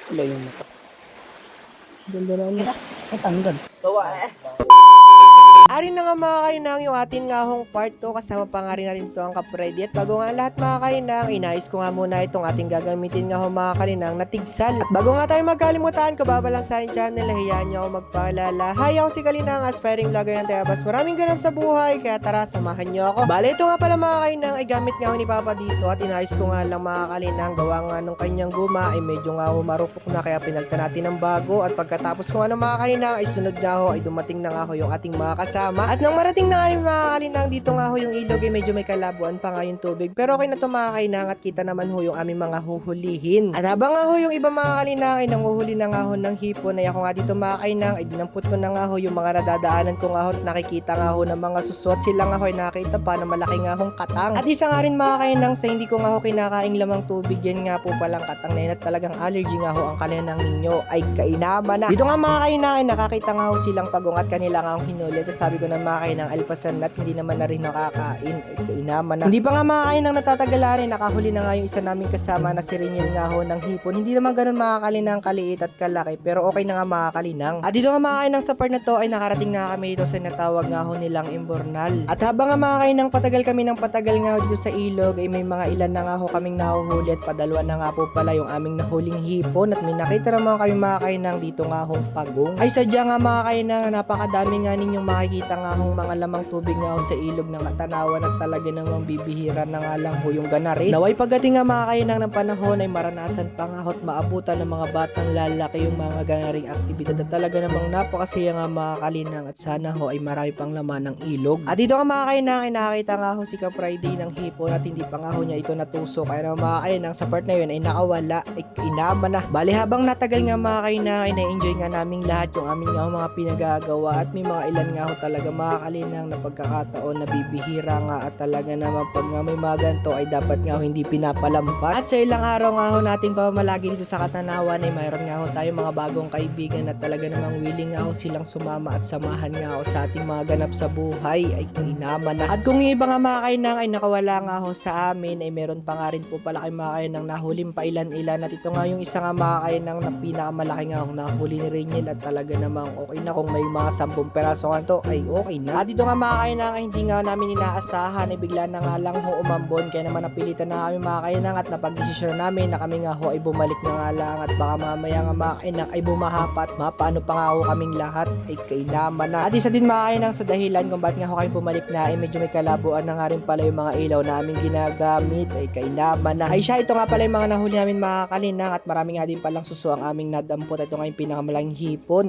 Wala yung mata. Ganda na ano. Ay, tanggal. Ari na nga mga kainang yung atin nga hong part 2 kasama pa nga rin natin ito ang kapredi. At bago nga lahat mga kainang, inayos ko nga muna itong ating gagamitin nga ho mga kainang na tigsal. At bago nga tayo magkalimutan, kababa lang sa aking channel, hayaan niyo ako magpaalala. Hi, ako si Kalinang, aspiring vlogger ng Tayabas. Maraming ganap sa buhay, kaya tara, samahan niyo ako. Bale, ito nga pala mga kainang, ay gamit nga ho ni Papa dito at inayos ko nga lang mga kalinang. Gawa nga nung kanyang guma ay medyo nga ho marupok na kaya pinalitan natin ng bago. At pagkatapos ko nga ng mga kainang, ay sunod nga ho ay dumating na nga ho yung ating mga kasama. At nang marating na nga yung mga kalinang dito nga ho yung ilog ay medyo may kalabuan pa nga yung tubig. Pero okay na to mga kalinang at kita naman ho yung aming mga huhulihin. At habang nga ho yung iba mga kalinang ay nanguhuli na nga ho ng hipon ay ako nga dito mga kalinang ay dinampot ko na nga ho yung mga nadadaanan ko nga ho at nakikita nga ho ng mga suswat sila nga ho ay nakita pa na malaki nga hong katang. At isa nga rin mga kalinang sa hindi ko nga ho kinakaing lamang tubig yan nga po palang katang na yun at talagang allergy nga ho ang kalinang ninyo ay kainaman na. Dito nga mga kalinang ay nakakita nga ho silang pagong at kanila nga ang hinuli at sabi ko na mga kainang alpasan at hindi naman na rin nakakain ay kainaman na. Hindi pa nga mga kainang natatagalan ay nakahuli na nga yung isa naming kasama na si Rinyel nga ho ng hipon. Hindi naman ganun mga kalinang kaliit at kalaki pero okay na nga mga kalinang. At dito nga mga kainang sa part na to ay nakarating nga kami dito sa natawag nga ho nilang Imbornal. At habang nga mga kainang patagal kami ng patagal nga ho dito sa ilog ay may mga ilan na nga ho kaming nahuhuli at padalwa na nga po pala yung aming nahuling hipon at may nakita naman kami mga kainang dito nga hong pagong. Ay sadya nga mga kainang napakadami nga ninyong makikita nga hong mga lamang tubig nga ho sa ilog ng Katanawan at talaga namang bibihira na nga lang ho yung ganari. Naway pagdating nga mga kainang ng panahon ay maranasan pa nga ho at maabutan ng mga batang lalaki yung mga ganaring aktibidad at talaga namang napakasaya nga mga kalinang at sana ho ay marami pang laman ng ilog. At dito nga mga kainang ay nakakita nga ho si Ka Friday ng hipon at hindi pa nga ho niya ito natusok kaya naman mga kainang sa part na yun ay nakawala ay inaman na. Bali habang natagal nga mga kainang ay na-enjoy nga naming lahat yung aming nga ho mga pinagagawa at may mga ilan nga ho talaga mga kalinang na pagkakataon na bibihira nga at talaga naman pag nga may mga ganito ay dapat nga ho hindi pinapalampas. At sa ilang araw nga ho nating pamamalagi dito sa Katanawan ay mayroon nga ho tayo mga bagong kaibigan at talaga namang willing nga ho silang sumama at samahan nga ho sa ating mga ganap sa buhay ay kainaman na. At kung yung iba nga mga kainang ay nakawala nga ho sa amin ay meron pa nga rin po pala kay mga kainang nahuling pa ilan-ilan at ito nga yung isa nga mga kainang na pinakamalaki nga ho nahuli ni Rinyel at talaga namang okay na kung may mga 10 peraso nga to ay okay na. At dito nga mga kainang ay hindi nga namin inaasahan ay bigla na nga lang ho umambon kaya naman napilitan na kami mga kainang at napag-desisyon namin na kami nga ho ay bumalik na nga lang at baka mamaya nga mga kainang ay bumahapat mapaano pa nga ho kaming lahat ay kainaman na. At isa din mga kainang sa dahilan kung ba't nga ho kayo bumalik na ay medyo may kalabuan na nga rin pala yung mga ilaw namin ginagamit ay kainaman na. Ay siya ito nga pala yung mga nahuli namin mga kalinang at marami nga din palang suso ang aming nadampot. Ito nga yung pinakamalaking hipon.